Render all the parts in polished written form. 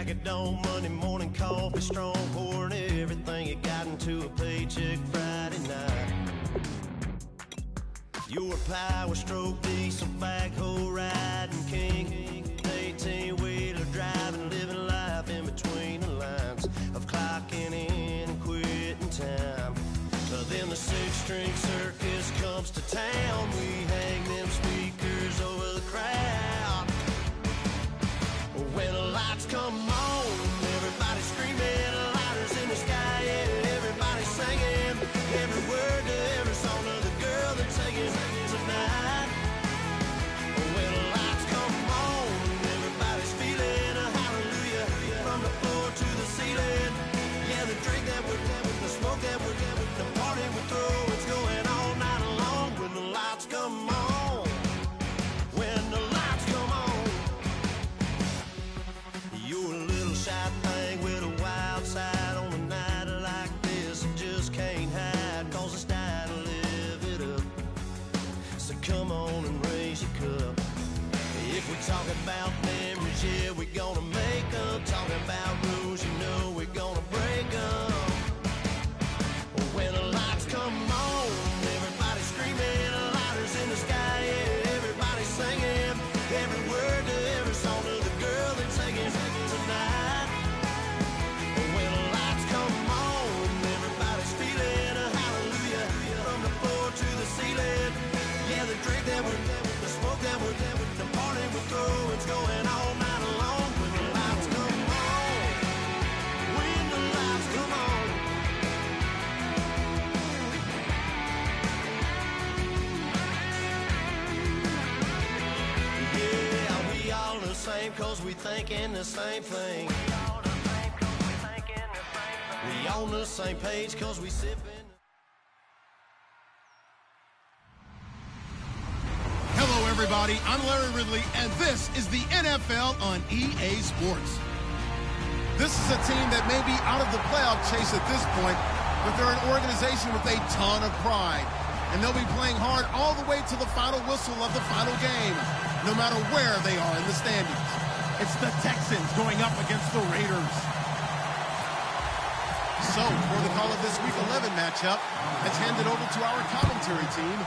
crack of dawn, Monday morning coffee, strong pouring everything you got into a paycheck Friday night. You're a power stroke, diesel backhoe riding king, 18-wheeler driving, living life in between the lines of clocking in and quitting time. Then the six-string circus comes to town. We hang them speakers over the crowd. When the lights come on, everybody screaming, lighters in the sky, yeah, everybody singing every word to every song of the girl they're taking tonight. When the lights come on, everybody's feeling a hallelujah from the floor to the ceiling. Yeah, the drink that we're having, the smoke that we're having, the party we throw, it's going all night long. When the lights come on, when the lights come on, you're a little shy thing with a wild side. On a night like this, you just can't hide, cause it's time to live it up. So come on and raise your cup. If we talk about memories, yeah, we're gonna make them. Talking about rules, you know we're gonna break them. When the lights come on, everybody screaming, lighters in the sky, yeah, everybody singing every word to every song of the girl they're taking tonight. When the lights come on, everybody's feeling a hallelujah from the floor to the ceiling. Yeah, the drink that we're having, the smoke that we're having, the party we throw, it's going all night long. When the lights come on, when the lights come on. Yeah, we all the same cause we thinking the same thing. We on the same page cause we sipping. Hello, everybody. I'm Larry Ridley, and this is the NFL on EA Sports. This is a team that may be out of the playoff chase at this point, but they're an organization with a ton of pride, and they'll be playing hard all the way to the final whistle of the final game, no matter where they are in the standings. It's the Texans going up against the Raiders. So, for the call of this Week 11 matchup, let's hand it over to our commentary team,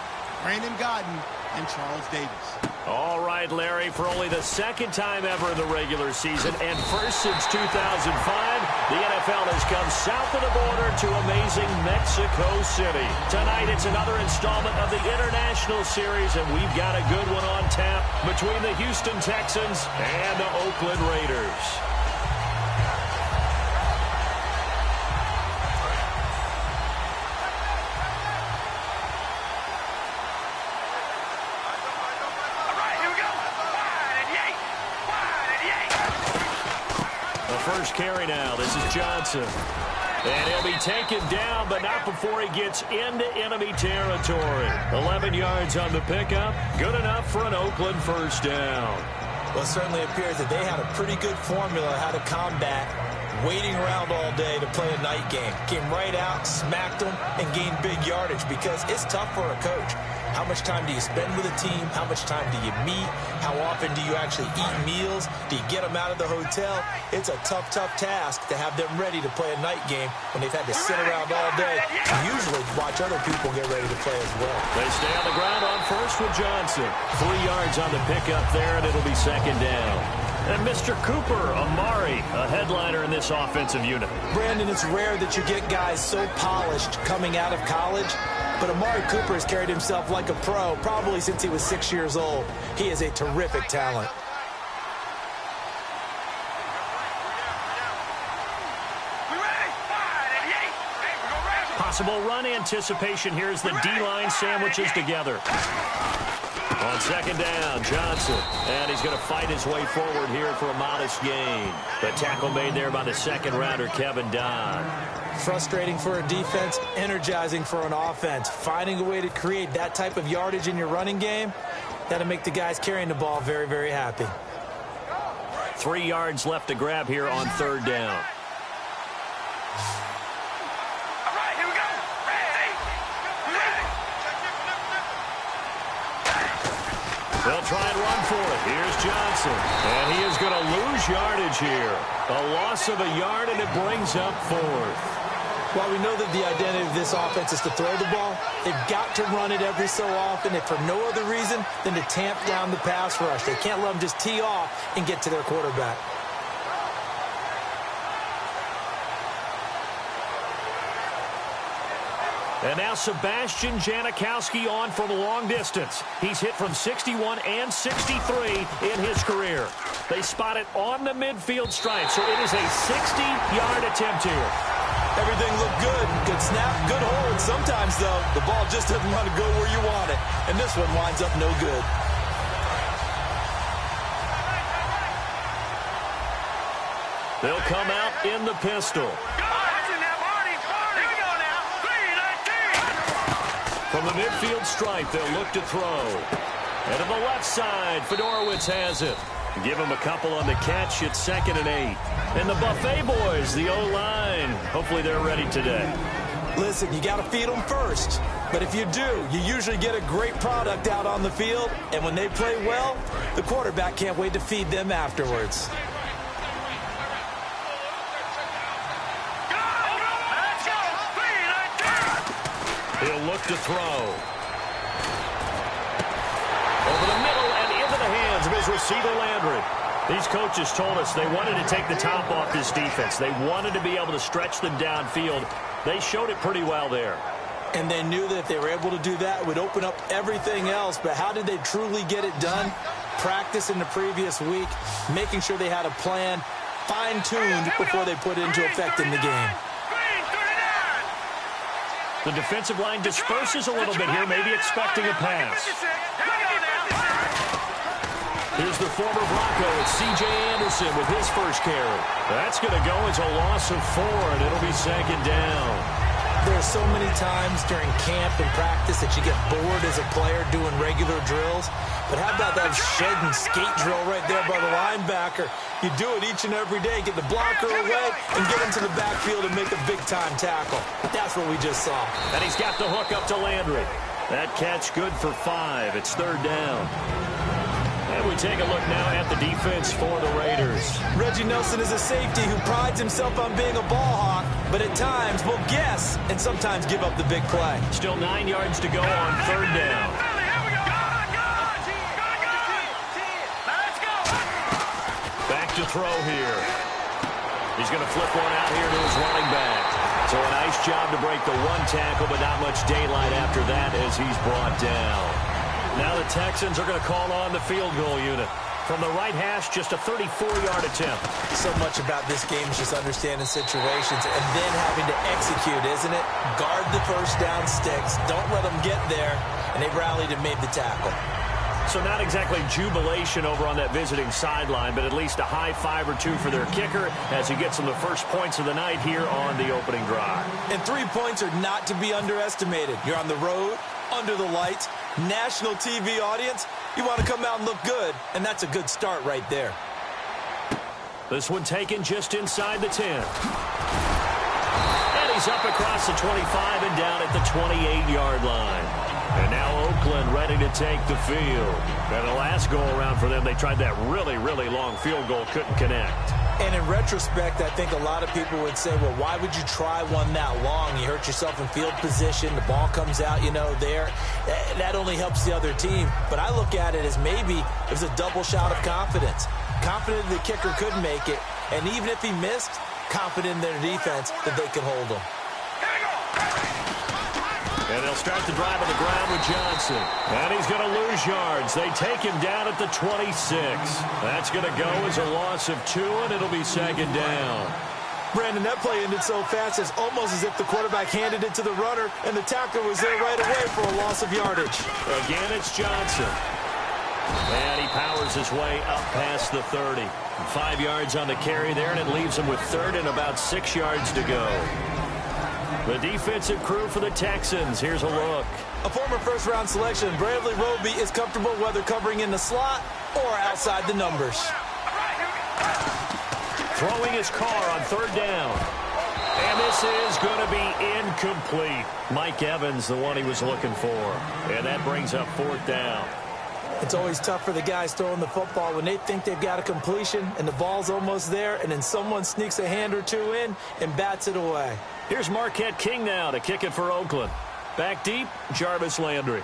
Brandon Godden and Charles Davis. All right, Larry, for only the second time ever in the regular season and first since 2005, the NFL has come south of the border to amazing Mexico City. Tonight, it's another installment of the International Series, and we've got a good one on tap between the Houston Texans and the Oakland Raiders. First carry now. This is Johnson. And he'll be taken down, but not before he gets into enemy territory. 11 yards on the pickup. Good enough for an Oakland first down. Well, it certainly appears that they had a pretty good formula how to combat waiting around all day to play a night game. Came right out, smacked them, and gained big yardage because it's tough for a coach. How much time do you spend with a team? How much time do you meet? How often do you actually eat meals? Do you get them out of the hotel? It's a tough, tough task to have them ready to play a night game when they've had to sit around all day and usually watch other people get ready to play as well. They stay on the ground on first with Johnson. 3 yards on the pickup there, and it'll be second down. And Mr. Cooper Amari, a headliner in this offensive unit. Brandon, it's rare that you get guys so polished coming out of college, but Amari Cooper has carried himself like a pro probably since he was 6 years old. He is a terrific talent. Possible run anticipation here as the D-line sandwiches together. On second down, Johnson. And he's going to fight his way forward here for a modest gain. The tackle made there by the second rounder, Kevin Don. Frustrating for a defense, energizing for an offense. Finding a way to create that type of yardage in your running game, that'll make the guys carrying the ball very, very happy. 3 yards left to grab here on third down. They'll try and run for it. Here's Johnson. And he is going to lose yardage here. A loss of a yard, and it brings up 4th. While we know that the identity of this offense is to throw the ball, they've got to run it every so often, if for no other reason than to tamp down the pass rush. They can't let them just tee off and get to their quarterback. And now Sebastian Janikowski on from long distance. He's hit from 61 and 63 in his career. They spot it on the midfield stripe, so it is a 60-yard attempt here. Everything looked good. Good snap, good hold. Sometimes, though, the ball just doesn't want to go where you want it. And this one winds up no good. They'll come out in the pistol. From the midfield stripe, they'll look to throw. And to the left side, Fedorowicz has it. Give him a couple on the catch. It's 2nd and 8. And the Buffet boys, the O-line, hopefully they're ready today. Listen, you got to feed them first. But if you do, you usually get a great product out on the field. And when they play well, the quarterback can't wait to feed them afterwards. He'll look to throw. Over the middle and into the hands of his receiver, Landry. These coaches told us they wanted to take the top off this defense. They wanted to be able to stretch them downfield. They showed it pretty well there. And they knew that if they were able to do that, it would open up everything else. But how did they truly get it done? Practice in the previous week, making sure they had a plan, fine-tuned before they put it into effect in the game. The defensive line disperses a little bit here, maybe expecting a pass. Here's the former Bronco. It's C.J. Anderson with his first carry. That's going to go as a loss of 4, and it'll be 2nd down. There are so many times during camp and practice that you get bored as a player doing regular drills. But how about that shed and skate drill right there by the linebacker? You do it each and every day. Get the blocker away and get into the backfield and make a big-time tackle. That's what we just saw. And he's got the hook up to Landry. That catch good for 5. It's 3rd down. And we take a look now at the defense for the Raiders. Reggie Nelson is a safety who prides himself on being a ball hawk, but at times will guess and sometimes give up the big play. Still 9 yards to go on 3rd down. Back to throw here. He's going to flip one out here to his running back. So a nice job to break the 1 tackle, but not much daylight after that as he's brought down. Now the Texans are going to call on the field goal unit. From the right hash, just a 34-yard attempt. So much about this game is just understanding situations and then having to execute, isn't it? Guard the first down sticks. Don't let them get there. And they rallied and made the tackle. So not exactly jubilation over on that visiting sideline, but at least a high 5 or 2 for their kicker as he gets them the first points of the night here on the opening drive. And 3 points are not to be underestimated. You're on the road, under the lights, national TV audience. You want to come out and look good, and that's a good start right there. This one taken just inside the 10. And he's up across the 25 and down at the 28-yard line. And now Oakland ready to take the field. And the last go-around for them, they tried that really, really long field goal, couldn't connect. And in retrospect, I think a lot of people would say, well, why would you try one that long? You hurt yourself in field position. The ball comes out, there. That only helps the other team. But I look at it as maybe it was a double shot of confidence. Confident the kicker could make it. And even if he missed, confident in their defense that they could hold him. And they'll start the drive on the ground with Johnson. And he's going to lose yards. They take him down at the 26. That's going to go as a loss of 2, and it'll be 2nd down. Brandon, that play ended so fast, it's almost as if the quarterback handed it to the runner, and the tackler was there right away for a loss of yardage. Again, it's Johnson. And he powers his way up past the 30. 5 yards on the carry there, and it leaves him with 3rd and about 6 yards to go. The defensive crew for the Texans. Here's a look. A former first-round selection, Bradley Roby, is comfortable whether covering in the slot or outside the numbers. Throwing his car on 3rd down. And this is going to be incomplete. Mike Evans, the one he was looking for. And that brings up 4th down. It's always tough for the guys throwing the football when they think they've got a completion and the ball's almost there, and then someone sneaks a hand or two in and bats it away. Here's Marquette King now to kick it for Oakland. Back deep, Jarvis Landry.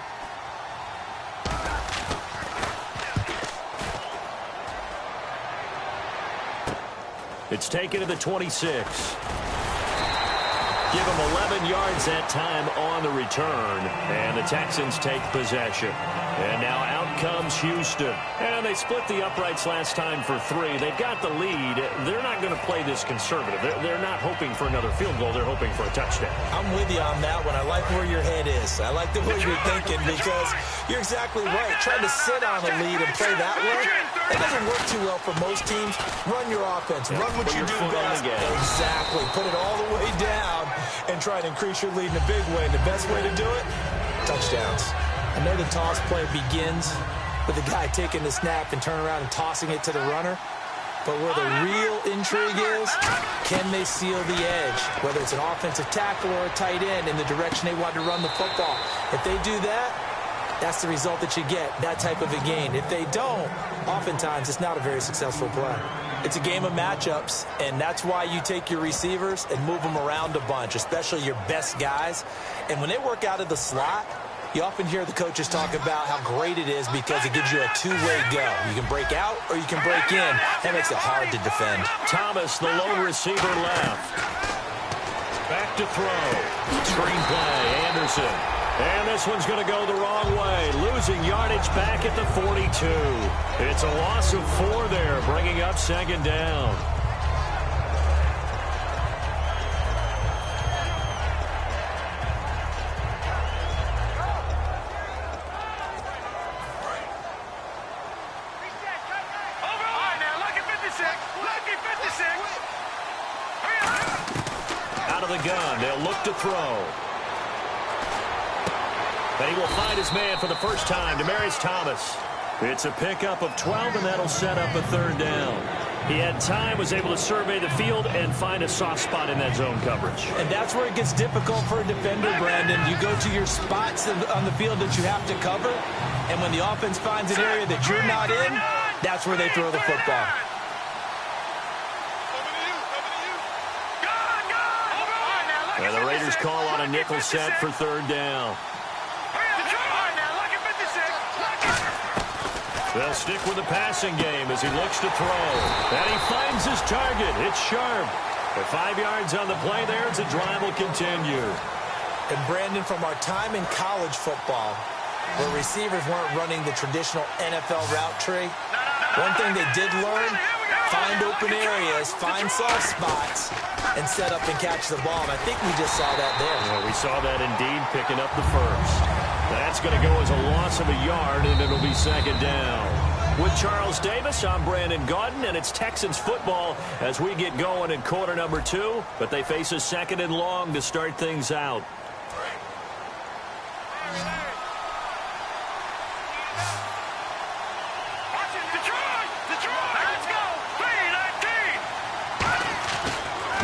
It's taken to the 26. Give him 11 yards that time on the return, and the Texans take possession. And now out comes Houston. And they split the uprights last time for 3. They've got the lead. They're not going to play this conservative. They're not hoping for another field goal. They're hoping for a touchdown. I'm with you on that one. I like where your head is. I like the way you're thinking because you're exactly right. Trying to sit on a lead and play that way, that doesn't work too well for most teams. Run your offense. Run what you do best. Exactly. Put it all the way down and try to increase your lead in a big way. And the best way to do it, touchdowns. I know the toss play begins with the guy taking the snap and turning around and tossing it to the runner. But where the real intrigue is, can they seal the edge? Whether it's an offensive tackle or a tight end in the direction they want to run the football. If they do that, that's the result that you get, that type of a gain. If they don't, oftentimes it's not a very successful play. It's a game of matchups, and that's why you take your receivers and move them around a bunch, especially your best guys. And when they work out of the slot, you often hear the coaches talk about how great it is because it gives you a two-way go. You can break out or you can break in. That makes it hard to defend. Thomas, the lone receiver, left. Back to throw. Screen play, Anderson. And this one's going to go the wrong way. Losing yardage back at the 42. It's a loss of 4 there, bringing up second down. Out of the gun, they'll look to throw. And he will find his man for the first time, Demaryius Thomas. It's a pickup of 12, and that'll set up a third down. He had time, was able to survey the field and find a soft spot in that zone coverage. And that's where it gets difficult for a defender, Brandon. You go to your spots on the field that you have to cover, and when the offense finds an area that you're not in, that's where they throw the football. And the Raiders call on a nickel set for third down. They'll stick with the passing game as he looks to throw. And he finds his target. It's sharp. At 5 yards on the play there, the drive will continue. And Brandon, from our time in college football, where receivers weren't running the traditional NFL route tree, one thing they did learn, find open areas, find soft spots, and set up and catch the ball. And I think we just saw that there. Well, we saw that indeed, picking up the first. That's going to go as a loss of a yard, and it'll be second down. With Charles Davis, I'm Brandon Gaudin, and it's Texans football as we get going in quarter number 2, but they face a second and long to start things out.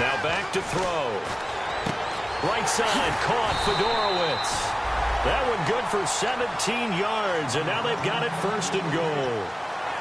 Now back to throw. Right side, caught Fedorowicz. That one good for 17 yards, and now they've got it first and goal.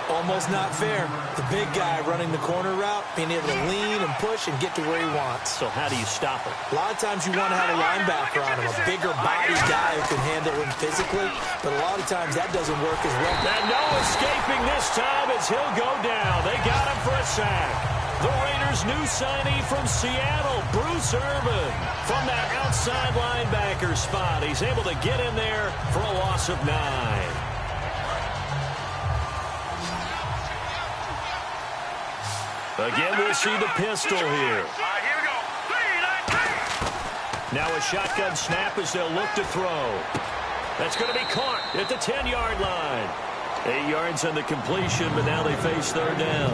Almost not fair. The big guy running the corner route, being able to lean and push and get to where he wants. So how do you stop it? A lot of times you want to have a linebacker on him, a bigger body guy who can handle him physically, but a lot of times that doesn't work as well. And no escaping this time as he'll go down. They got him for a sack. The Raiders' new signee from Seattle, Bruce Irvin. From that outside linebacker spot, he's able to get in there for a loss of 9. Again, we'll see the pistol here. Now a shotgun snap as they'll look to throw. That's going to be caught at the 10-yard line. 8 yards on the completion, but now they face third down.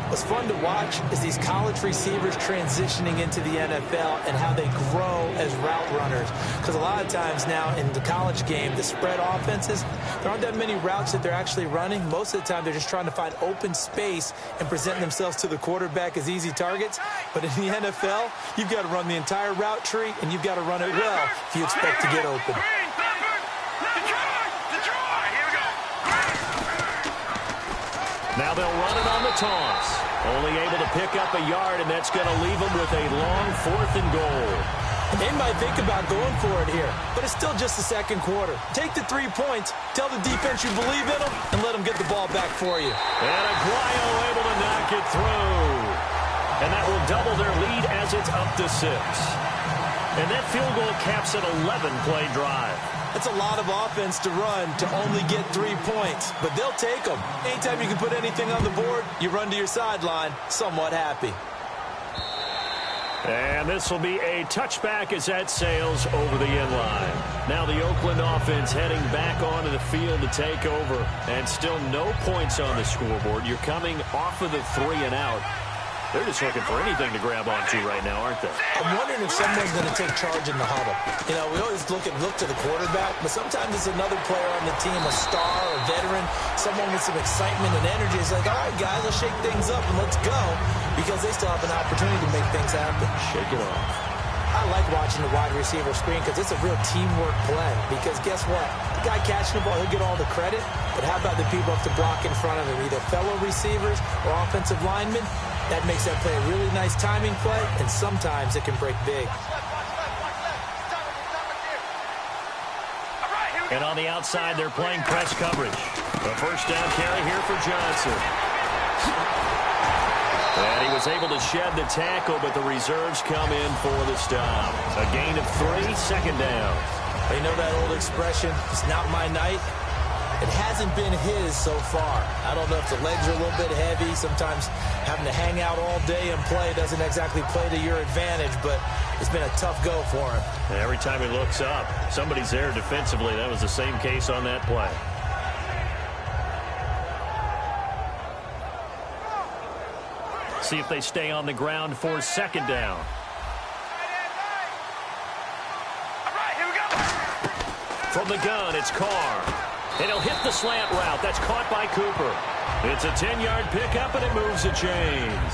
What's fun to watch is these college receivers transitioning into the NFL and how they grow as route runners. Because a lot of times now in the college game, the spread offenses, there aren't that many routes that they're actually running. Most of the time, they're just trying to find open space and present themselves to the quarterback as easy targets. But in the NFL, you've got to run the entire route tree, and you've got to run it well if you expect to get open. Now they'll run it on the toss. Only able to pick up a yard, and that's going to leave them with a long 4th and goal. They might think about going for it here, but it's still just the second quarter. Take the 3 points, tell the defense you believe in them, and let them get the ball back for you. And Aguayo able to knock it through. And that will double their lead as it's up to 6. And that field goal caps an 11-play drive. That's a lot of offense to run to only get 3 points, but they'll take them. Anytime you can put anything on the board, you run to your sideline somewhat happy. And this will be a touchback as that sails over the end line. Now the Oakland offense heading back onto the field to take over, and still no points on the scoreboard. You're coming off of the 3 and out. They're just looking for anything to grab onto right now, aren't they? I'm wondering if someone's going to take charge in the huddle. You know, we always look to the quarterback, but sometimes it's another player on the team, a star, a veteran, someone with some excitement and energy. It's like, all right, guys, let's shake things up and let's go, because they still have an opportunity to make things happen. Shake it off. I like watching the wide receiver screen because it's a real teamwork play. Because guess what? The guy catching the ball, he'll get all the credit. But how about the people have to block in front of him, either fellow receivers or offensive linemen? That makes that play a really nice timing play, and sometimes it can break big. And on the outside, they're playing press coverage. A first down carry here for Johnson. And he was able to shed the tackle, but the reserves come in for the stop. A gain of 3, 2nd down. You know that old expression, it's not my night? It hasn't been his so far. I don't know if the legs are a little bit heavy. Sometimes having to hang out all day and play doesn't exactly play to your advantage, but it's been a tough go for him. And every time he looks up, somebody's there defensively. That was the same case on that play. See if they stay on the ground for 2nd down. From the gun, it's Carr. And he'll hit the slant route. That's caught by Cooper. It's a 10-yard pickup, and it moves the chains.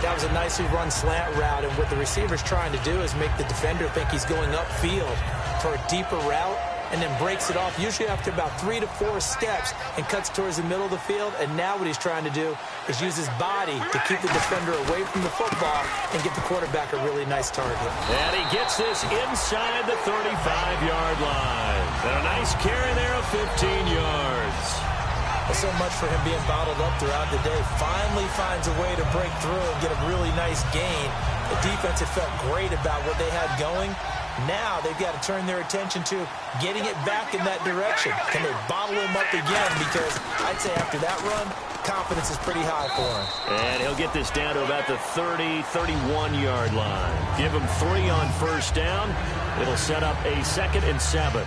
That was a nicely run slant route, and what the receiver's trying to do is make the defender think he's going upfield for a deeper route, and then breaks it off, usually after about 3 to 4 steps, and cuts towards the middle of the field. And now what he's trying to do is use his body to keep the defender away from the football and give the quarterback a really nice target. And he gets this inside the 35-yard line. And a nice carry there of 15 yards. Well, so much for him being bottled up throughout the day. Finally finds a way to break through and get a really nice gain. The defense had felt great about what they had going. Now they've got to turn their attention to getting it back in that direction. Can they bottle him up again? Because I'd say after that run, confidence is pretty high for him. And he'll get this down to about the 30, 31-yard line. Give him 3 on first down. It'll set up a 2nd and 7.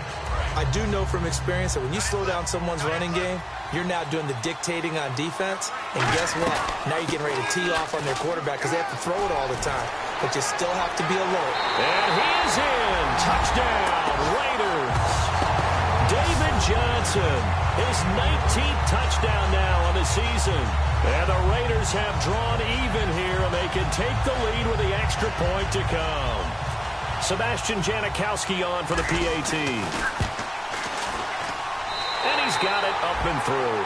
I do know from experience that when you slow down someone's running game, you're now doing the dictating on defense. And guess what? Now you're getting ready to tee off on their quarterback because they have to throw it all the time. But you still have to be alert. And he is in. Touchdown, Raiders. David Johnson, his 19th touchdown now on the season. And the Raiders have drawn even here, and they can take the lead with the extra point to come. Sebastian Janikowski on for the PAT. And he's got it up and through.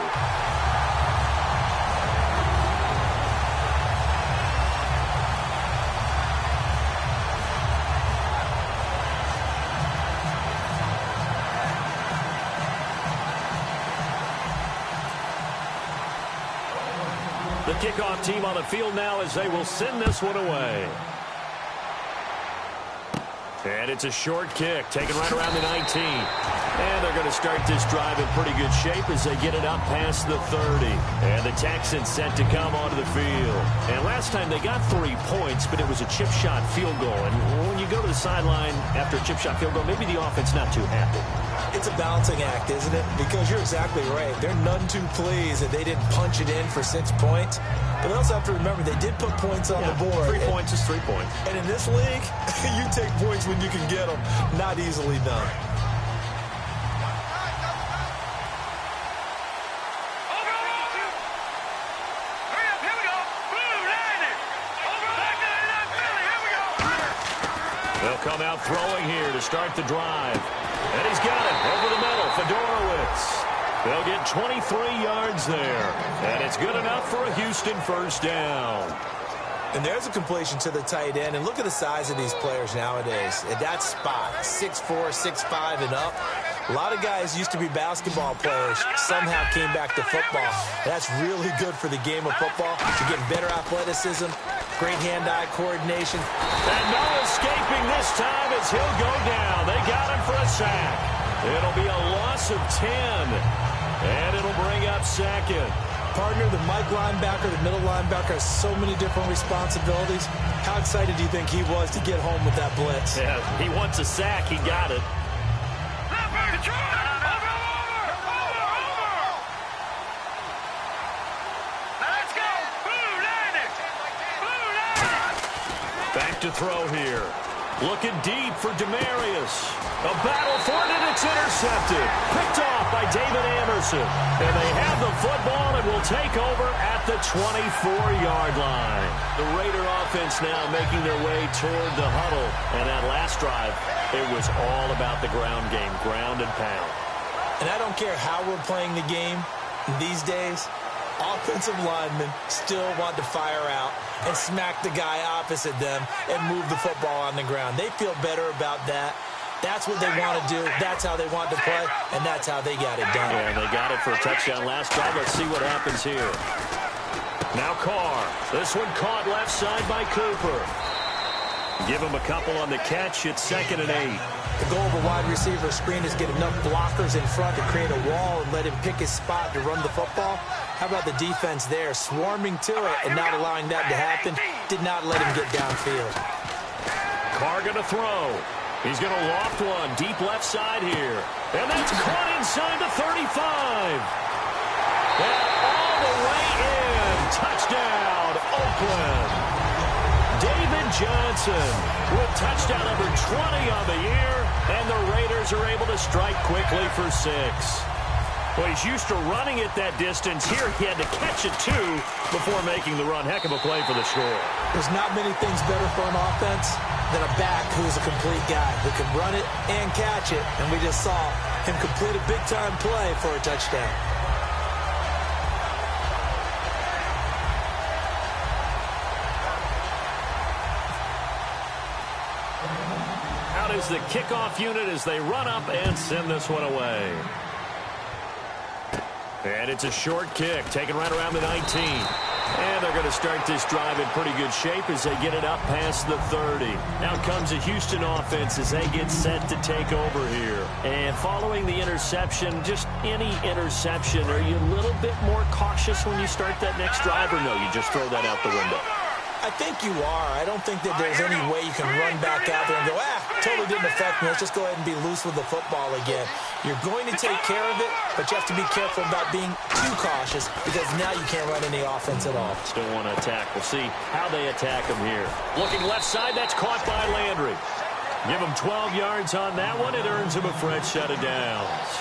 The kickoff team on the field now as they will send this one away. And it's a short kick, taken right around the 19. And they're going to start this drive in pretty good shape as they get it up past the 30. And the Texans set to come onto the field. And last time they got 3 points, but it was a chip shot field goal. And when you go to the sideline after a chip shot field goal, maybe the offense not too happy. It's a balancing act, isn't it? Because you're exactly right. They're none too pleased that they didn't punch it in for 6 points. But they also have to remember they did put points on the board. 3 points is 3 points. And in this league, you take points when you can get them. Not easily done. They'll come out throwing here to start the drive. And he's got it over the middle. Fedorowicz. They'll get 23 yards there. And it's good enough for a Houston first down. And there's a completion to the tight end. And look at the size of these players nowadays. At that spot, 6'4", 6'5", and up. A lot of guys used to be basketball players. Somehow came back to football. That's really good for the game of football. You're getting better athleticism, great hand-eye coordination. And no escaping this time as he'll go down. They got him for a sack. It'll be a loss of 10. And it'll bring up second. Partner, the Mike linebacker, the middle linebacker has so many different responsibilities. How excited do you think he was to get home with that blitz? Yeah, he wants a sack. He got it. Back to throw here. Looking deep for Demarius. A battle for it, and it's intercepted. Picked off by David Anderson. And they have the football and will take over at the 24-yard line. The Raider offense now making their way toward the huddle. And that last drive, it was all about the ground game, ground and pound. And I don't care how we're playing the game these days, offensive linemen still want to fire out and smack the guy opposite them and move the football on the ground. They feel better about that. That's what they want to do. That's how they want to play, and that's how they got it done. Yeah, and they got it for a touchdown last drive. Let's see what happens here. Now Carr. This one caught left side by Cooper. Give him a couple on the catch. It's 2nd and 8. The goal of a wide receiver screen is get enough blockers in front to create a wall and let him pick his spot to run the football. How about the defense there, swarming to it and not allowing that to happen? Did not let him get downfield. Carr going to throw. He's going to loft one deep left side here. And that's caught inside the 35. And all the way in. Touchdown, Oakland. David Johnson with touchdown number 20 on the year, and the Raiders are able to strike quickly for 6. Well, he's used to running it that distance. Here he had to catch it, too, before making the run. Heck of a play for the score. There's not many things better for an offense than a back who's a complete guy who can run it and catch it, and we just saw him complete a big-time play for a touchdown. Is the kickoff unit as they run up and send this one away. And it's a short kick, taken right around the 19. And they're going to start this drive in pretty good shape as they get it up past the 30. Now comes a Houston offense as they get set to take over here. And following the interception, just any interception, are you a little bit more cautious when you start that next drive, or no, you just throw that out the window? I think you are. I don't think that there's any way you can run back out there and go, totally didn't affect me. Let's just go ahead and be loose with the football again. You're going to take care of it, but you have to be careful about being too cautious because now you can't run any offense at all. Still want to attack. We'll see how they attack him here. Looking left side, that's caught by Landry. Give him 12 yards on that one. It earns him a fresh set of downs.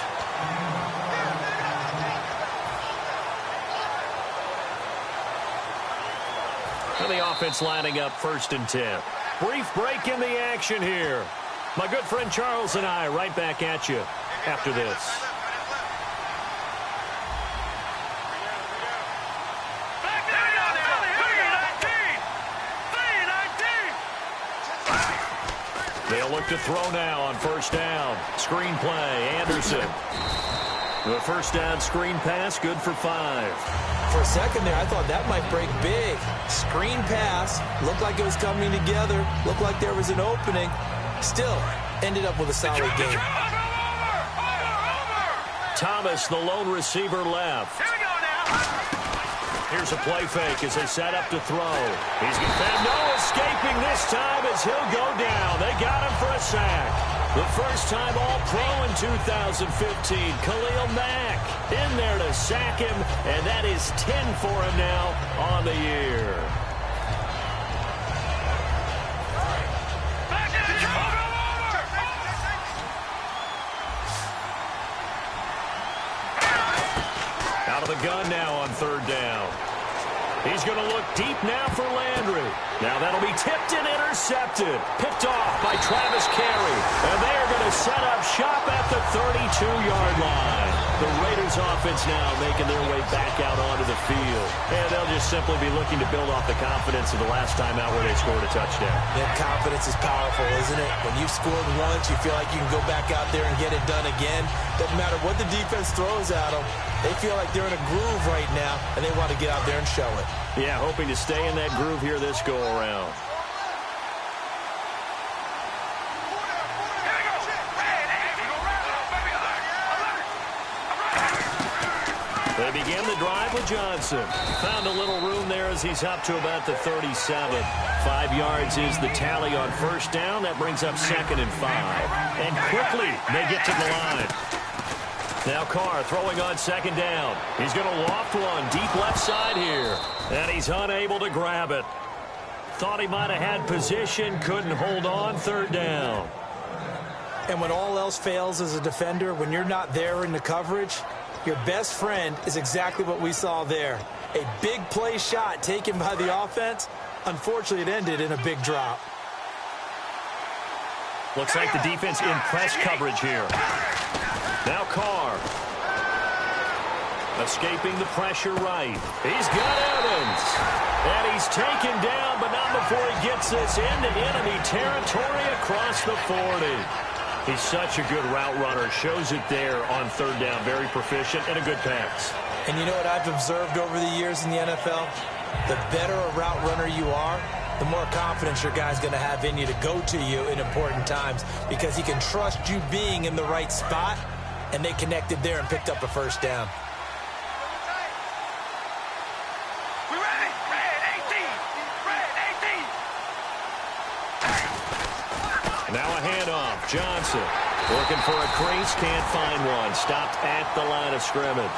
And the offense lining up 1st and 10. Brief break in the action here. My good friend Charles and I right back at you after this. They'll look to throw now on 1st down. Screen play, Anderson. The 1st down screen pass, good for 5. For a second there, I thought that might break big. Screen pass, looked like it was coming together, looked like there was an opening. Still, ended up with a solid game. Thomas, the lone receiver, left. Here we go now. Here's a play fake as they set up to throw. He's going to have no escaping this time as he'll go down. They got him for a sack. The first time All-Pro in 2015, Khalil Mack in there to sack him, and that is 10 for him now on the year. Out of the gun now on 3rd down. He's going to look deep now for Landry. Now that'll be tipped and intercepted. Picked off by Travis Carey. And they are going to set up shop at the 32-yard line. The Raiders offense now making their way back out onto the field. And they'll just simply be looking to build off the confidence of the last time out where they scored a touchdown. And confidence is powerful, isn't it? When you've scored once, you feel like you can go back out there and get it done again. Doesn't matter what the defense throws at them. They feel like they're in a groove right now, and they want to get out there and show it. Yeah, hoping to stay in that groove here this go-around. They begin the drive with Johnson. Found a little room there as he's up to about the 37. 5 yards is the tally on first down. That brings up 2nd and 5. And quickly, they get to the line. Now Carr throwing on 2nd down. He's going to loft one deep left side here. And he's unable to grab it. Thought he might have had position, couldn't hold on, 3rd down. And when all else fails as a defender, when you're not there in the coverage, your best friend is exactly what we saw there. A big play shot taken by the offense. Unfortunately, it ended in a big drop. Looks like the defense in press coverage here. Now Carr. Escaping the pressure right. He's got Evans. And he's taken down, but not before he gets this into enemy territory across the 40. He's such a good route runner. Shows it there on 3rd down. Very proficient and a good pass. And you know what I've observed over the years in the NFL? The better a route runner you are, the more confidence your guy's going to have in you to go to you in important times because he can trust you being in the right spot, and they connected there and picked up a 1st down. Now a handoff. Johnson looking for a crease. Can't find one. Stopped at the line of scrimmage.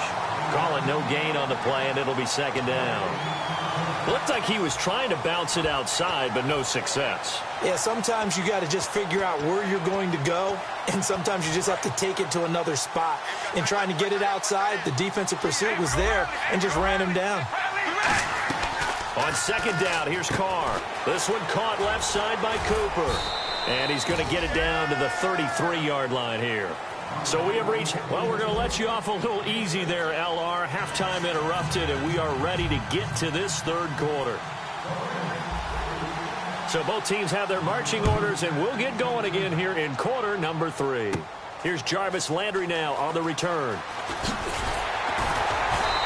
Call it no gain on the play, and it'll be 2nd down. Looked like he was trying to bounce it outside, but no success. Yeah, sometimes you got to just figure out where you're going to go, and sometimes you just have to take it to another spot. In trying to get it outside, the defensive pursuit was there and just ran him down. On 2nd down, here's Carr. This one caught left side by Cooper. And he's going to get it down to the 33-yard line here. So we have reached, well, we're going to let you off a little easy there, LR. Halftime interrupted, and we are ready to get to this 3rd quarter. So both teams have their marching orders, and we'll get going again here in quarter number 3. Here's Jarvis Landry now on the return.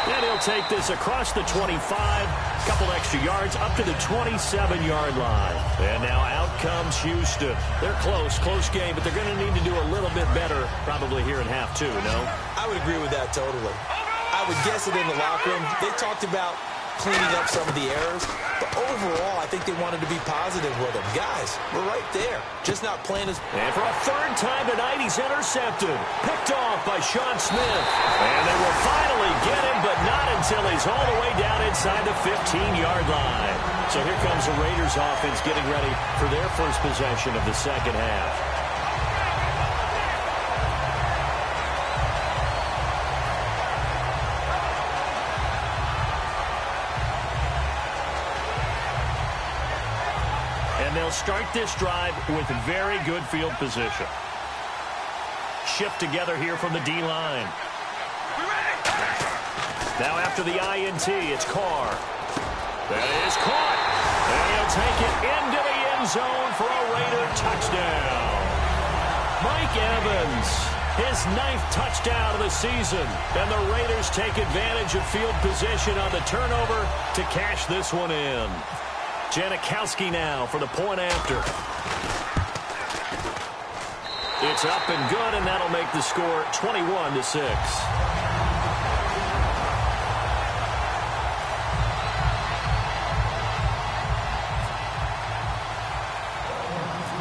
And he'll take this across the 25, couple extra yards up to the 27-yard line. And now out comes Houston. They're close game, but they're going to need to do a little bit better probably here in half 2, no? I would agree with that totally. I would guess it in the locker room. They talked about cleaning up some of the errors, but overall, I think they wanted to be positive with them. Guys, we're right there, just not playing as... And for a 3rd time tonight, he's intercepted. Picked off by Sean Smith. And they will finally get him, but not until he's all the way down inside the 15-yard line. So here comes the Raiders offense getting ready for their first possession of the 2nd half. And they'll start this drive with very good field position. Shift together here from the D-line. Now after the INT, it's Carr. That is caught. And he'll take it into the end zone for a Raider touchdown. Mike Evans, his 9th touchdown of the season. And the Raiders take advantage of field position on the turnover to cash this one in. Janikowski now for the point after. It's up and good, and that'll make the score 21-6.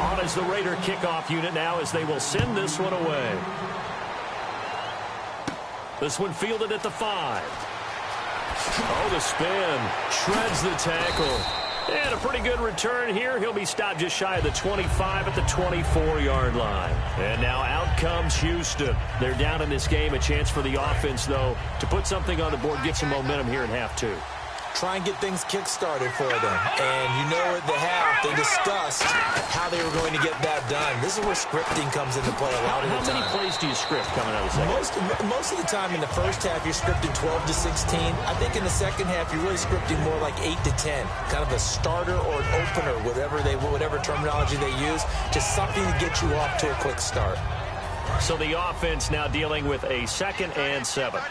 On is the Raider kickoff unit now as they will send this one away. This one fielded at the 5. Oh, the spin. Shreds the tackle. And a pretty good return here. He'll be stopped just shy of the 25 at the 24-yard line. And now out comes Houston. They're down in this game. A chance for the offense, though, to put something on the board, get some momentum here in half 2. try and get things kick-started for them. And you know at the half, they discussed how they were going to get that done. This is where scripting comes into play a lot of the time. How many plays do you script coming out of the second? Most of the time in the first half, you're scripting 12 to 16. I think in the second half, you're really scripting more like 8 to 10. Kind of a starter or an opener, whatever terminology they use. Just something to get you off to a quick start. So the offense now dealing with a 2nd and 7.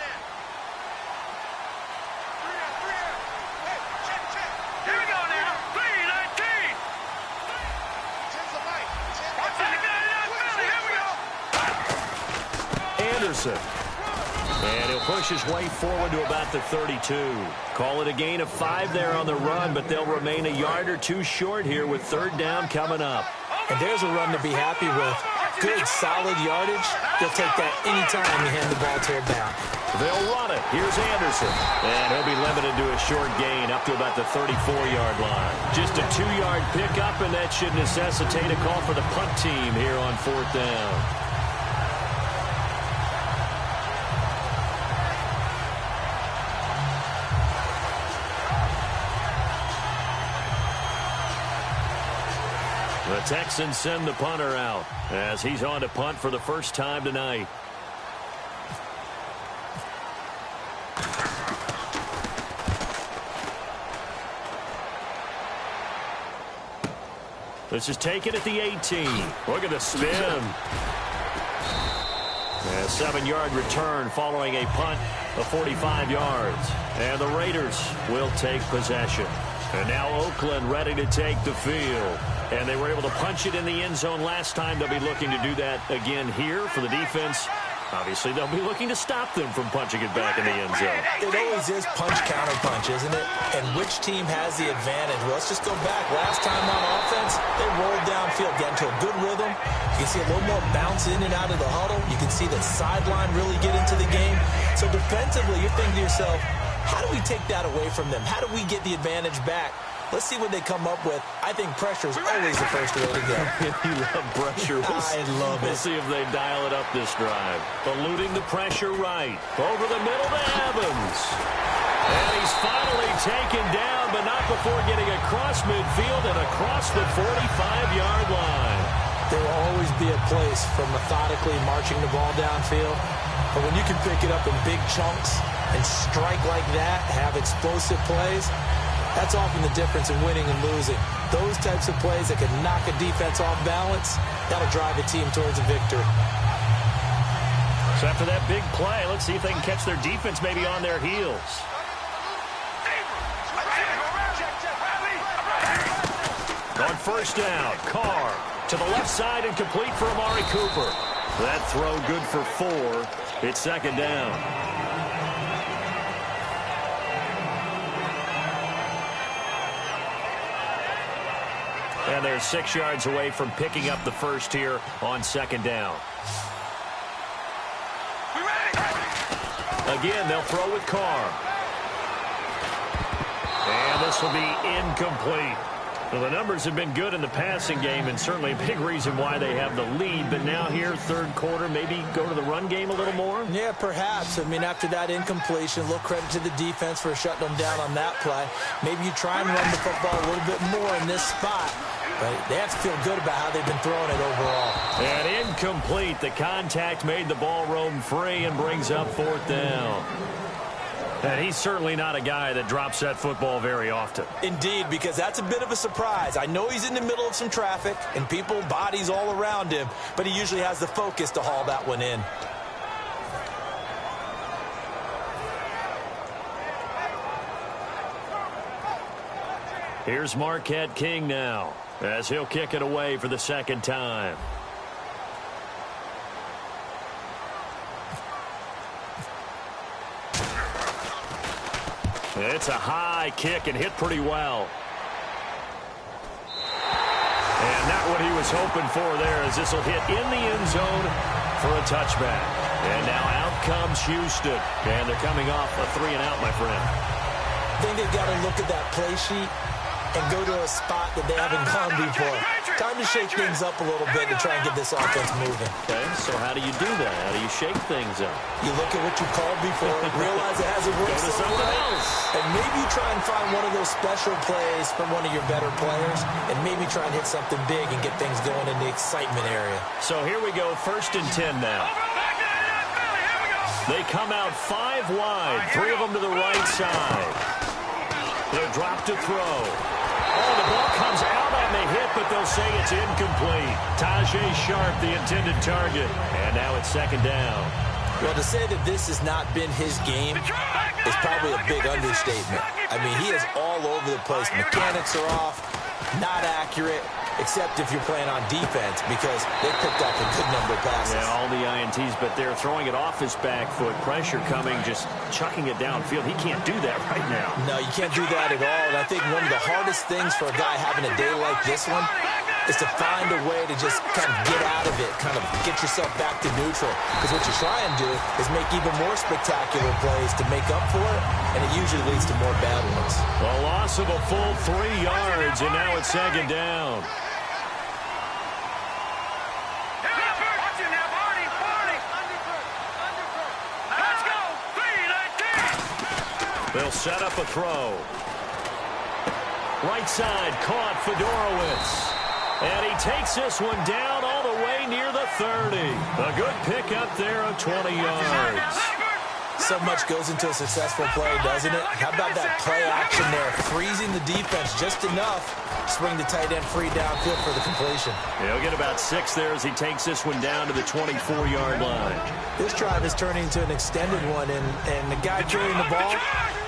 And he'll push his way forward to about the 32. Call it a gain of 5 there on the run, but they'll remain a yard or 2 short here with 3rd down coming up. And there's a run to be happy with. Good, solid yardage. They'll take that anytime you hand the ball to a back. They'll run it. Here's Anderson. And he'll be limited to a short gain up to about the 34-yard line. Just a 2-yard pickup, and that should necessitate a call for the punt team here on 4th down. The Texans send the punter out as he's on to punt for the first time tonight. This is taken at the 18. Look at the spin. A 7-yard return following a punt of 45 yards. And the Raiders will take possession. And now Oakland ready to take the field. And they were able to punch it in the end zone last time. They'll be looking to do that again here for the defense. Obviously, they'll be looking to stop them from punching it back in the end zone. It always is punch-counter-punch, isn't it? And which team has the advantage? Well, let's just go back. Last time on offense, they rolled downfield, got into a good rhythm. You can see a little more bounce in and out of the huddle. You can see the sideline really get into the game. So defensively, you're thinking to yourself, how do we take that away from them? How do we get the advantage back? Let's see what they come up with. I think pressure is always the first way to go. You love pressure. I love it. We'll see if they dial it up this drive. Eluding the pressure right. Over the middle to Evans. And he's finally taken down, but not before getting across midfield and across the 45-yard line. There will always be a place for methodically marching the ball downfield. But when you can pick it up in big chunks and strike like that, have explosive plays, that's often the difference in winning and losing. Those types of plays that can knock a defense off balance, that'll drive a team towards a victory. So after that big play, let's see if they can catch their defense maybe on their heels. On 1st down, Carr to the left side and complete for Amari Cooper. That throw good for 4. It's 2nd down. And they're 6 yards away from picking up the first here on 2nd down. Again, they'll throw with Carr. And this will be incomplete. Well, the numbers have been good in the passing game, and certainly a big reason why they have the lead. But now here, 3rd quarter, maybe go to the run game a little more? Yeah, perhaps. I mean, after that incompletion, a little credit to the defense for shutting them down on that play. Maybe you try and run the football a little bit more in this spot. But they have to feel good about how they've been throwing it overall. And incomplete. The contact made the ball roam free and brings up 4th down. And he's certainly not a guy that drops that football very often. Indeed, because that's a bit of a surprise. I know he's in the middle of some traffic and people, bodies all around him, but he usually has the focus to haul that one in. Here's Marquette King now, as he'll kick it away for the 2nd time. It's a high kick and hit pretty well. And not what he was hoping for there, as this will hit in the end zone for a touchback. And now out comes Houston. And they're coming off a 3-and-out, my friend. I think they've got to look at that play sheet and go to a spot that they haven't gone before. Time to shake things up a little bit to try and get this offense moving. Okay, so how do you do that? How do you shake things up? You look at what you called before, realize it hasn't worked Go to so something well, else. and maybe try and find one of those special plays from one of your better players, and maybe try and hit something big and get things going in the excitement area. So here we go, 1st and 10 now. They come out 5 wide, 3 of them to the right side. They'll drop to throw. Oh, the ball comes out on the hit, but they'll say it's incomplete. Tajay Sharp, the intended target. And now it's 2nd down. Well, to say that this has not been his game is probably a big understatement. I mean, he is all over the place. Mechanics are off, not accurate, except if you're playing on defense, because they picked up a good number of passes. Yeah, all the INTs, but they're throwing it off his back foot. Pressure coming, just chucking it downfield. He can't do that right now. No, you can't do that at all. And I think one of the hardest things for a guy having a day like this one is to find a way to just kind of get out of it, kind of get yourself back to neutral. Because what you try and do is make even more spectacular plays to make up for it, and it usually leads to more bad ones. A loss of a full 3 yards, and now it's 2nd down. They'll set up a throw. Right side, caught Fedorowicz. And he takes this one down all the way near the 30. A good pickup there of 20 yards. So much goes into a successful play, doesn't it? How about that play action there? Freezing the defense just enough to swing the tight end free downfield for the completion. He'll get about 6 there as he takes this one down to the 24-yard line. This drive is turning into an extended one, and the guy carrying the ball,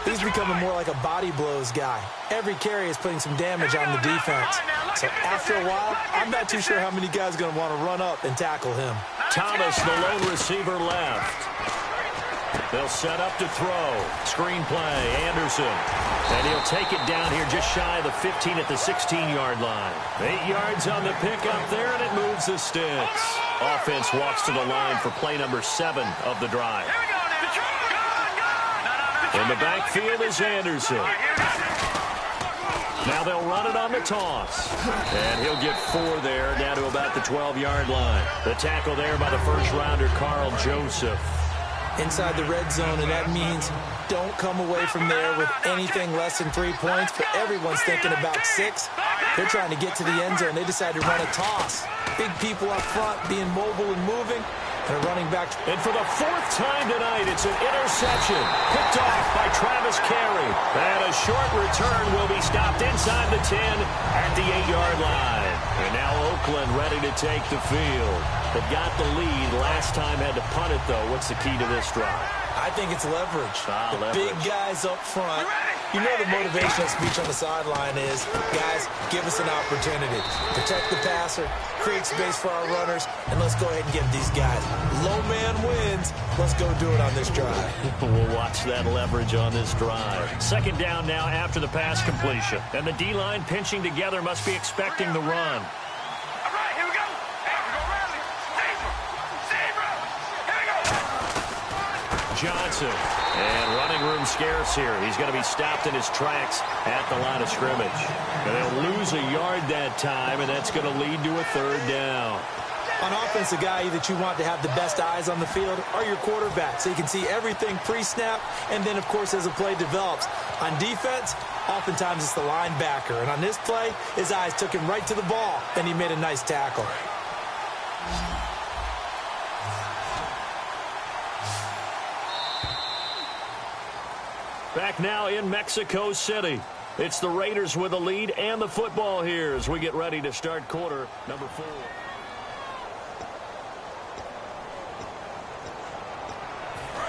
he's becoming more like a body blows guy. Every carry is putting some damage on the defense. So after a while, I'm not too sure how many guys are going to want to run up and tackle him. Thomas, the lone receiver, left. They'll set up to throw. Screen play, Anderson. And he'll take it down here just shy of the 15 at the 16-yard line. 8 yards on the pickup there, and it moves the sticks. Offense walks to the line for play number 7 of the drive. In the backfield is Anderson. Now they'll run it on the toss. And he'll get 4 there, down to about the 12-yard line. The tackle there by the first-rounder, Carl Joseph. Inside the red zone, and that means don't come away from there with anything less than 3 points, but everyone's thinking about 6. They're trying to get to the end zone. They decide to run a toss. Big people up front being mobile and moving, and a running back. And for the 4th time tonight, it's an interception. Picked off by Travis Carey. And a short return will be stopped inside the 10 at the 8-yard line. And now Oakland ready to take the field. They got the lead. Last time had to punt it, though. What's the key to this drive? I think it's leverage. Leverage. Big guys up front. You know the motivational speech on the sideline is, guys, give us an opportunity. Protect the passer, create space for our runners, and let's go ahead and give these guys. Low man wins. Let's go do it on this drive. We'll watch that leverage on this drive. 2nd down now after the pass completion. And the D-line pinching together must be expecting the run. Johnson. And running room scarce here. He's going to be stopped in his tracks at the line of scrimmage. And they'll lose a yard that time, and that's going to lead to a 3rd down. On offense, the guy that you want to have the best eyes on the field are your quarterbacks, so you can see everything pre-snap, and then, of course, as the play develops. On defense, oftentimes it's the linebacker. And on this play, his eyes took him right to the ball, and he made a nice tackle. Back now in Mexico City. It's the Raiders with the lead and the football here as we get ready to start quarter number 4.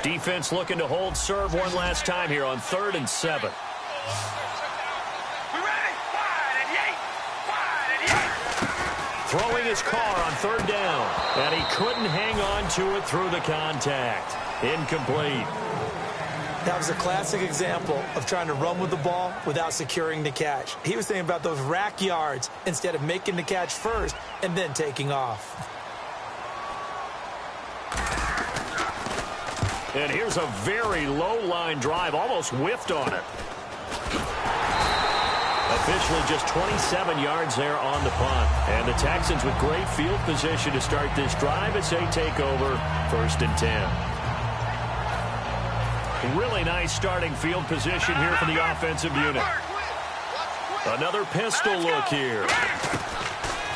Defense looking to hold serve one last time here on 3rd and 7. Throwing his car on 3rd down. And he couldn't hang on to it through the contact. Incomplete. That was a classic example of trying to run with the ball without securing the catch. He was thinking about those rack yards instead of making the catch first and then taking off. And here's a very low line drive, almost whiffed on it. Officially just 27 yards there on the punt. And the Texans with great field position to start this drive as they take over 1st and 10. Really nice starting field position here for the offensive unit. Another pistol look here.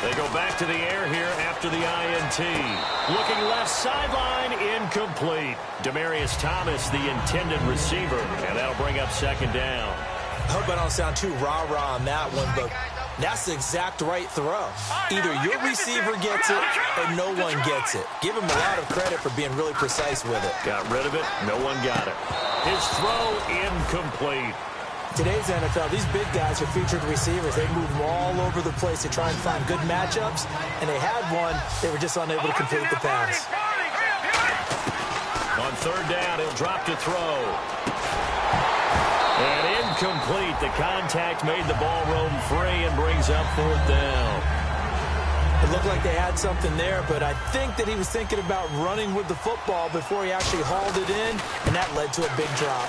They go back to the air here after the INT. Looking left sideline, incomplete. Demaryius Thomas, the intended receiver, and that'll bring up 2nd down. I hope I don't sound too rah-rah on that one, but that's the exact right throw. Either your receiver gets it or no one gets it. Give him a lot of credit for being really precise with it. Got rid of it. No one got it. His throw incomplete. Today's NFL, these big guys are featured receivers. They move all over the place to try and find good matchups, and they had one. They were just unable to complete the pass. On 3rd down, he'll drop to throw. And incomplete. The contact made the ball roam free and brings up 4th down. It looked like they had something there, but I think that he was thinking about running with the football before he actually hauled it in, and that led to a big drop.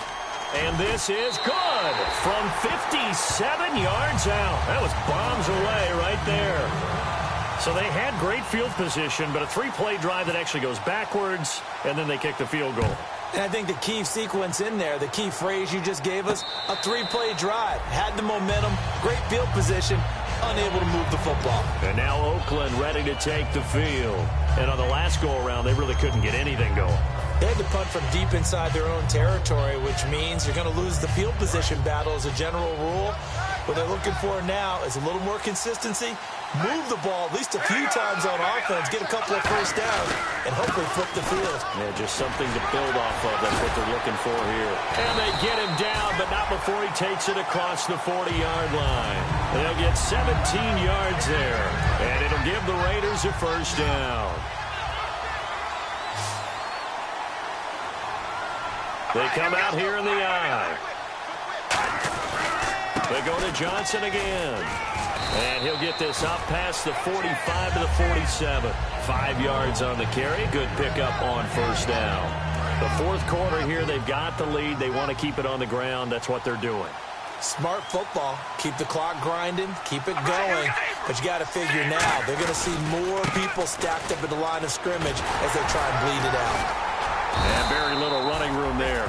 And this is good from 57 yards out. That was bombs away right there. So they had great field position, but a 3-play drive that actually goes backwards, and then they kick the field goal. And I think the key sequence in there, the key phrase you just gave us, a 3-play drive. Had the momentum, great field position, unable to move the football. And now Oakland ready to take the field. And on the last go-around, they really couldn't get anything going. They had to punt from deep inside their own territory, which means you're going to lose the field position battle as a general rule. What they're looking for now is a little more consistency, move the ball at least a few times on offense, get a couple of 1st downs, and hopefully flip the field. Yeah, just something to build off of. That's what they're looking for here. And they get him down, but not before he takes it across the 40-yard line. And they'll get 17 yards there, and it'll give the Raiders a 1st down. They come out here in the eye. They go to Johnson again. And he'll get this up past the 45 to the 47. 5 yards on the carry. Good pickup on 1st down. The 4th quarter here, they've got the lead. They want to keep it on the ground. That's what they're doing. Smart football. Keep the clock grinding. Keep it going. But you got to figure now, they're going to see more people stacked up at the line of scrimmage as they try and bleed it out. And very little running room there.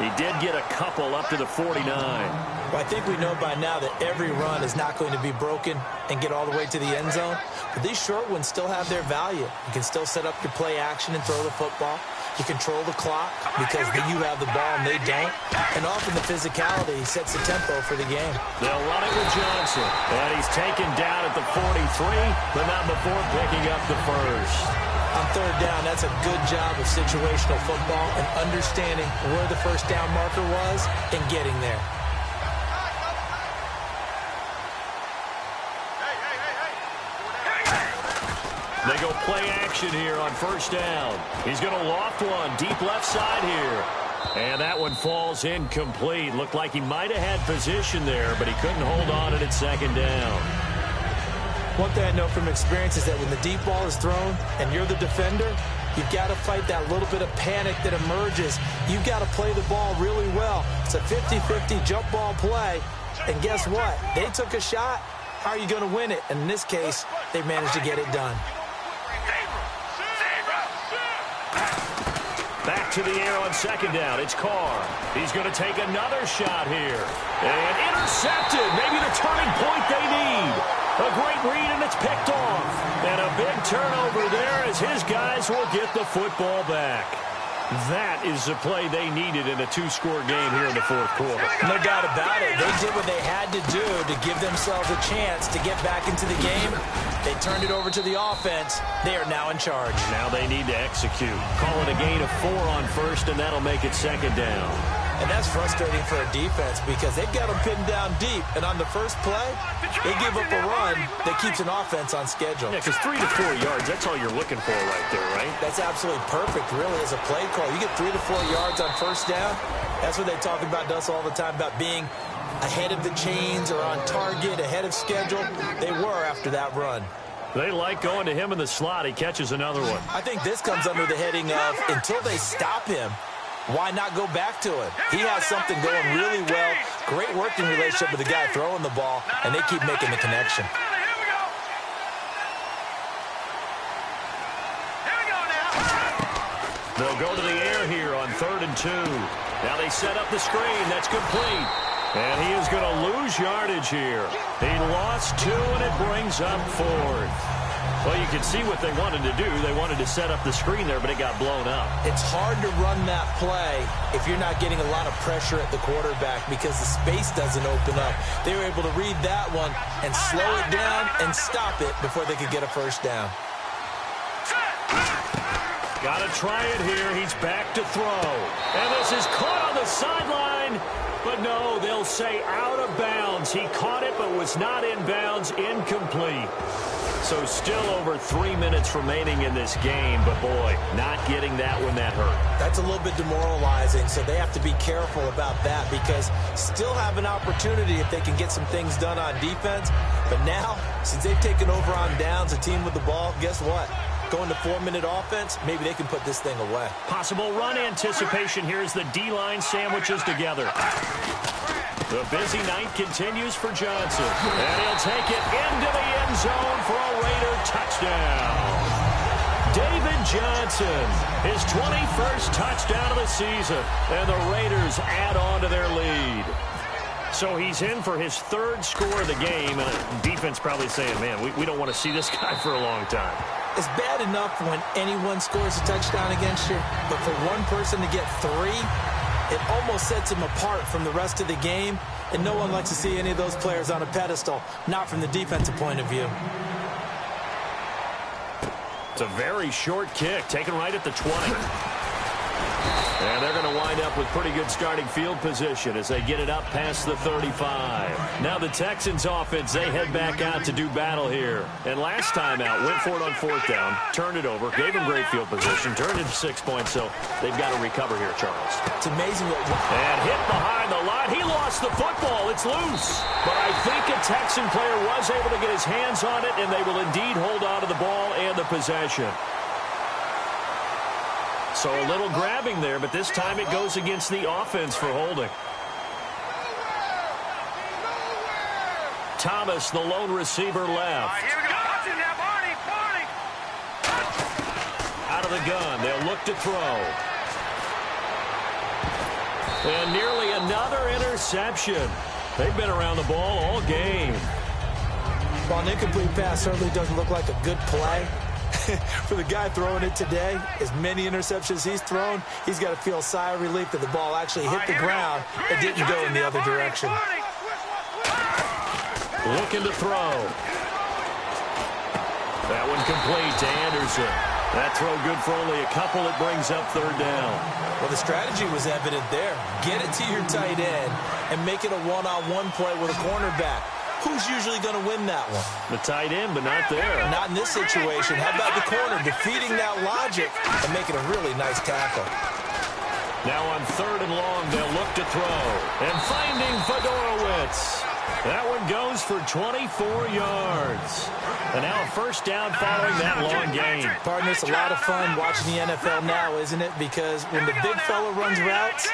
He did get a couple up to the 49. Well, I think we know by now that every run is not going to be broken and get all the way to the end zone. But these short ones still have their value. You can still set up your play action and throw the football. You control the clock because you have the ball and they don't. And often the physicality sets the tempo for the game. They'll run it with Johnson. And he's taken down at the 43, but not before picking up the 1st. On 3rd down, that's a good job of situational football and understanding where the 1st down marker was and getting there. They go play action here on 1st down. He's going to loft one deep left side here. And that one falls incomplete. Looked like he might have had position there, but he couldn't hold on it at 2nd down. One thing I know from experience is that when the deep ball is thrown and you're the defender, you've got to fight that little bit of panic that emerges. You've got to play the ball really well. It's a 50-50 jump ball play. And guess what? They took a shot. How are you going to win it? And in this case, they managed to get it done. Back to the air on 2nd down. It's Carr. He's going to take another shot here. And intercepted. Maybe the turning point they need. A great read, and it's picked off. And a big turnover there as his guys will get the football back. That is the play they needed in a 2-score game here in the 4th quarter. No doubt about it. They did what they had to do to give themselves a chance to get back into the game. They turned it over to the offense. They are now in charge. Now they need to execute. Call it a gain of 4 on 1st, and that'll make it 2nd down. And that's frustrating for a defense because they've got them pinned down deep. And on the first play, they give up a run that keeps an offense on schedule. Yeah, because 3 to 4 yards, that's all you're looking for right there, right? That's absolutely perfect, really, as a play call. You get 3 to 4 yards on 1st down. That's what they talk about to us all the time, about being ahead of the chains or on target, ahead of schedule. They were after that run. They like going to him in the slot. He catches another one. I think this comes under the heading of until they stop him, why not go back to it? He has something going really well. Great working relationship with the guy throwing the ball, and they keep making the connection. They'll go to the air here on 3rd and 2. Now they set up the screen. That's complete. And he is going to lose yardage here. He lost 2, and it brings up 4th. Well, you can see what they wanted to do. They wanted to set up the screen there, but it got blown up. It's hard to run that play if you're not getting a lot of pressure at the quarterback because the space doesn't open up. They were able to read that one and slow it down and stop it before they could get a first down. Got to try it here. He's back to throw. And this is caught on the sideline. But no, they'll say out of bounds. He caught it but was not in bounds. Incomplete. So still over 3 minutes remaining in this game. But, boy, not getting that one that hurt. That's a little bit demoralizing, so they have to be careful about that because still have an opportunity if they can get some things done on defense. But now, since they've taken over on downs, a team with the ball, guess what? Going to 4-minute offense, maybe they can put this thing away. Possible run anticipation here as the D-line sandwiches together. The busy night continues for Johnson. And he'll take it into the end zone for a Raider touchdown. David Johnson, his 21st touchdown of the season. And the Raiders add on to their lead. So he's in for his 3rd score of the game. And defense probably saying, man, we don't want to see this guy for a long time. It's bad enough when anyone scores a touchdown against you, but for one person to get 3, it almost sets him apart from the rest of the game, and no one likes to see any of those players on a pedestal, not from the defensive point of view. It's a very short kick, taken right at the 20. And they're going to wind up with pretty good starting field position as they get it up past the 35. Now the Texans offense, they head back out to do battle here. And last time out, went for it on 4th down, turned it over, gave them great field position, turned it to 6 points, so they've got to recover here, Charles. It's amazing what... And hit behind the line. He lost the football. It's loose. But I think a Texan player was able to get his hands on it, and they will indeed hold on to the ball and the possession. So a little grabbing there, but this time it goes against the offense for holding. Thomas, the lone receiver, left. Here we go. Out of the gun. They'll look to throw. And nearly another interception. They've been around the ball all game. While an incomplete pass certainly doesn't look like a good play, for the guy throwing it today, as many interceptions he's thrown, he's got to feel a sigh of relief that the ball actually hit the ground and didn't go in the other direction. Looking to throw. That one complete to Anderson. That throw good for only a couple. It brings up 3rd down. Well, the strategy was evident there. Get it to your tight end and make it a one-on-one play with a cornerback. Who's usually going to win that one? The tight end, but not there. Not in this situation. How about the corner defeating that logic and making a really nice tackle? Now on 3rd and long, they'll look to throw. And finding Fedorowicz. That one goes for 24 yards. And now a first down following that long game. Partner, it's a lot of fun watching the NFL now, isn't it? Because when the big fella runs routes,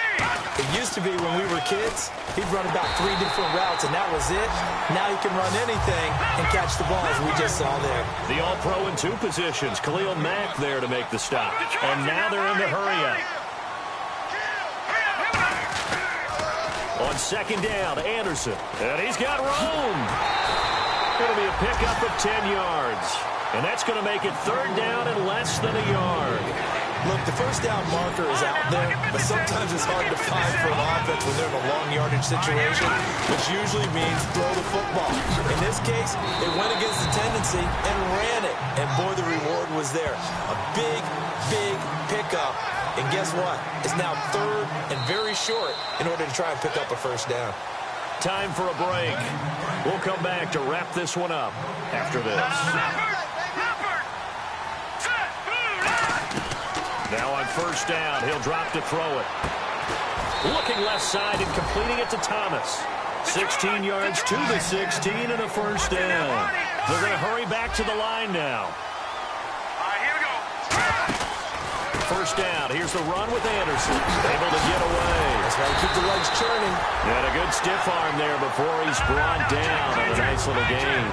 it used to be when we were kids, he'd run about 3 different routes, and that was it. Now he can run anything and catch the ball, as we just saw there. The all-pro in 2 positions. Khalil Mack there to make the stop. And now they're in the hurry-up. On 2nd down, Anderson. And he's got room. Going to be a pickup of 10 yards. And that's going to make it 3rd down and less than a yard. Look, the first down marker is out there, but sometimes it's hard to find for an offense when they're in a long yardage situation, which usually means throw the football. In this case, they went against the tendency and ran it. And boy, the reward was there. A big, big pickup. And guess what? It's now 3rd and very short in order to try and pick up a first down. Time for a break. We'll come back to wrap this one up after this. Now on 1st down, he'll drop to throw it. Looking left side and completing it to Thomas. 16 yards to the 16 and a first down. They're going to hurry back to the line now. first down. Here's the run with Anderson. Able to get away. That's right. Keep the legs churning. And a good stiff arm there before he's brought down on a nice little gain.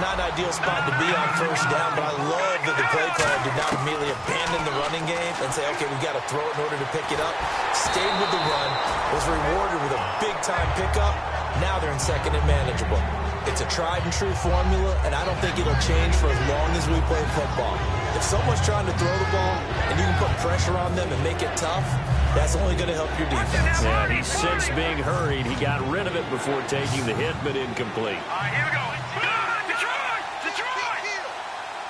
Not an ideal spot to be on first down, but I love that the play caller did not immediately abandon the running game and say, okay, we've got to throw it in order to pick it up. Stayed with the run, was rewarded with a big-time pickup. Now they're in second and manageable. It's a tried-and-true formula, and I don't think it'll change for as long as we play football. If someone's trying to throw the ball and you can put pressure on them and make it tough, that's only going to help your defense. Yeah, he's since being hurried. He got rid of it before taking the hit, but incomplete. All right, here we go. Detroit!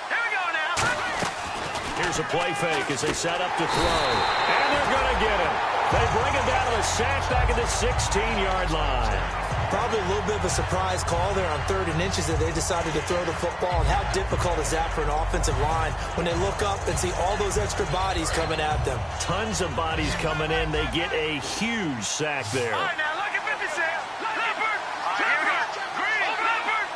Here we go now. Here's a play fake as they set up to throw. And they're going to get him. They bring him down to the sack back at the 16-yard line. Probably a little bit of a surprise call there on 3rd and inches that they decided to throw the football. And how difficult is that for an offensive line when they look up and see all those extra bodies coming at them? Tons of bodies coming in. They get a huge sack there. All right, now look at 56. Leopard. All right, here we go. Green. Leopard.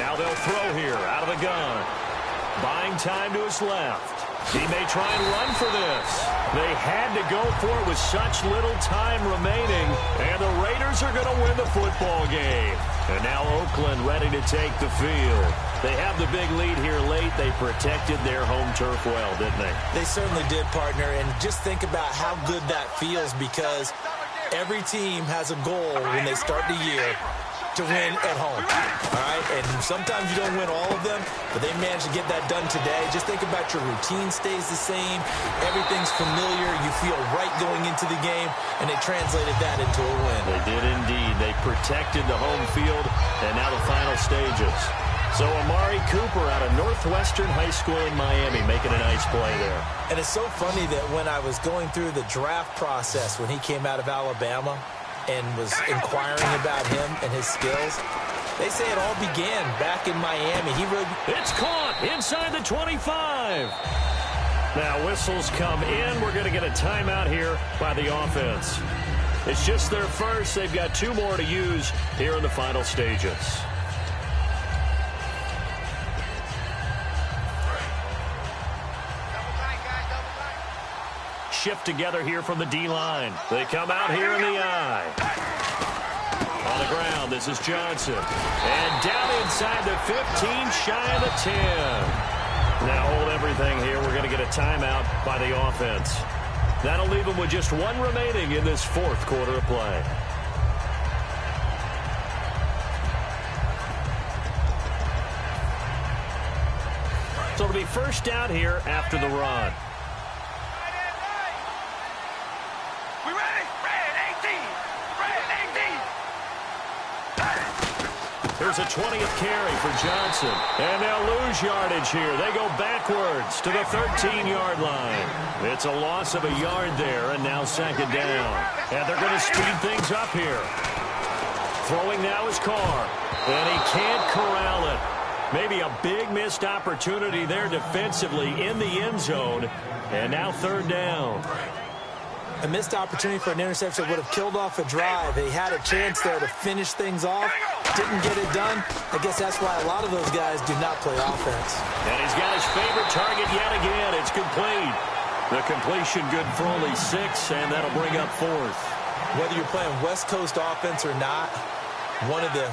Now they'll throw here out of the gun. Buying time to his left. He may try and run for this. They had to go for it with such little time remaining, and the Raiders are going to win the football game. And now Oakland ready to take the field. They have the big lead here late. They protected their home turf well, didn't they? They certainly did, partner, and just think about how good that feels because every team has a goal when they start the year to win at home, all right? And sometimes you don't win all of them, but they managed to get that done today. Just think about your routine stays the same. Everything's familiar. You feel right going into the game, and they translated that into a win. They did indeed. They protected the home field, and now the final stages. So Amari Cooper out of Northwestern High School in Miami making a nice play there. And it's so funny that when I was going through the draft process when he came out of Alabama, and was inquiring about him and his skills, they say it all began back in Miami. It's caught inside the 25. Now whistles come in. We're going to get a timeout here by the offense. It's just their first. They've got 2 more to use here in the final stages. Shift together here from the D-line. They come out here in the I. On the ground, this is Johnson. And down inside the 15, shy of the 10. Now hold everything here. We're going to get a timeout by the offense. That'll leave them with just 1 remaining in this 4th quarter of play. So it'll be first down here after the run. Here's a 20th carry for Johnson. And they'll lose yardage here. They go backwards to the 13-yard line. It's a loss of a yard there, and now 2nd down. And they're going to speed things up here. Throwing now is Carr. And he can't corral it. Maybe a big missed opportunity there defensively in the end zone. And now 3rd down. A missed opportunity for an interception would have killed off a drive. They had a chance there to finish things off. Didn't get it done. I guess that's why a lot of those guys do not play offense. And he's got his favorite target yet again. It's complete. The completion good for only 6, and that'll bring up 4th. Whether you're playing West Coast offense or not, one of the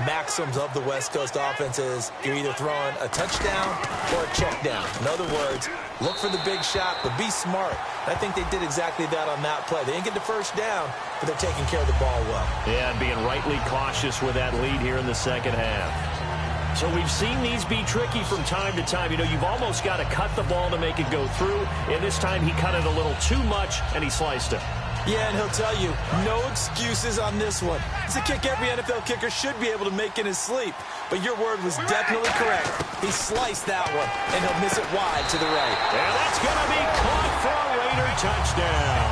maxims of the West Coast offense is you're either throwing a touchdown or a check down. In other words, look for the big shot, but be smart. I think they did exactly that on that play. They didn't get the first down, but they're taking care of the ball well. Yeah, and being rightly cautious with that lead here in the 2nd half. So we've seen these be tricky from time to time. You know, you've almost got to cut the ball to make it go through. And this time he cut it a little too much, and he sliced it. Yeah, and he'll tell you, no excuses on this one. It's a kick every NFL kicker should be able to make in his sleep. But your word was definitely correct. He sliced that one, and he'll miss it wide to the right. And that's going to be caught for a Raider touchdown.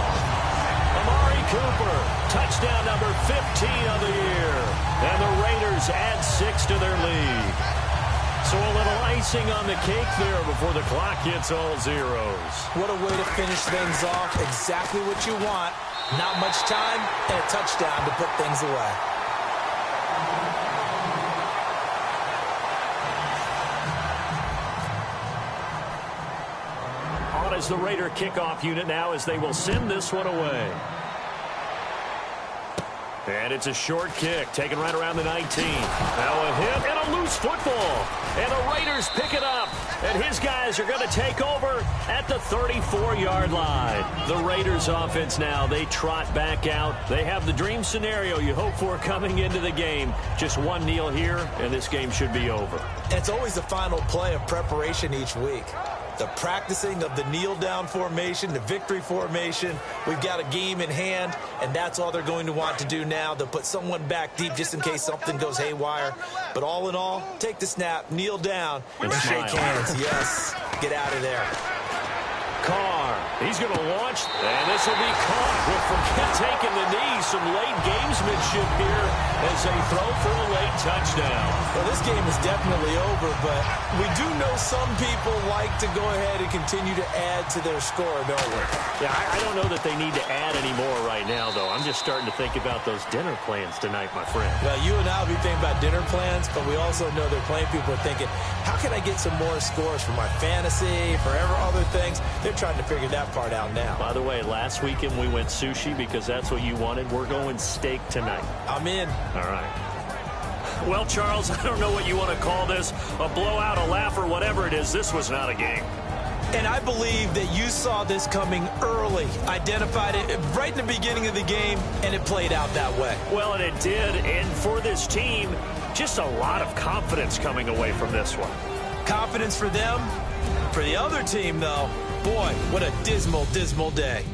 Amari Cooper, touchdown number 15 of the year. And the Raiders add 6 to their lead. So a little icing on the cake there before the clock hits all zeros. What a way to finish things off. Exactly what you want. Not much time and a touchdown to put things away. as the Raider kickoff unit now as they will send this one away. And it's a short kick, taken right around the 19. Now a hit and a loose football. And the Raiders pick it up. And his guys are going to take over at the 34-yard line. The Raiders offense now, they trot back out. They have the dream scenario you hope for coming into the game. Just one kneel here, and this game should be over. It's always the final play of preparation each week. The practicing of the kneel-down formation, the victory formation. We've got a game in hand, and that's all they're going to want to do now. They'll put someone back deep just in case something goes haywire. But all in all, take the snap, kneel down, and shake hands. Yes, get out of there. Carr, he's going to launch, and this will be caught. We'll forget taking the knee. Some late gamesmanship here as they throw for a late touchdown. Well, this game is definitely over, but we do know some people like to go ahead and continue to add to their score, don't we? Yeah, I don't know that they need to add any more right now, though. I'm just starting to think about those dinner plans tonight, my friend. Well, you and I will be thinking about dinner plans, but we also know that plenty of people are thinking, how can I get some more scores for my fantasy, for other things? They're trying to figure that part out now. By the way, last weekend we went sushi because that's what you wanted. We're going steak tonight. I'm in. All right. Well, Charles, I don't know what you want to call this, a blowout, a laugh, or whatever it is. This was not a game. And I believe that you saw this coming early, identified it right in the beginning of the game, and it played out that way. Well, and it did. And for this team, just a lot of confidence coming away from this one. Confidence for them. For the other team, though, boy, what a dismal, dismal day.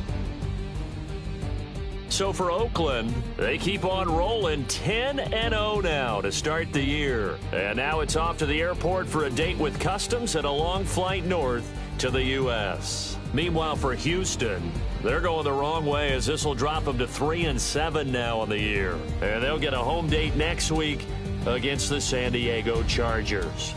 So for Oakland, they keep on rolling 10-0 now to start the year. And now it's off to the airport for a date with Customs and a long flight north to the U.S. Meanwhile, for Houston, they're going the wrong way as this will drop them to 3-7 now on the year. And they'll get a home date next week against the San Diego Chargers.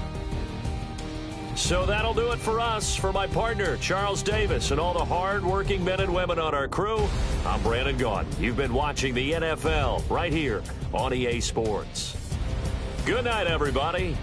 So that'll do it for us. For my partner, Charles Davis, and all the hard-working men and women on our crew, I'm Brandon Gaudin. You've been watching the NFL right here on EA Sports. Good night, everybody.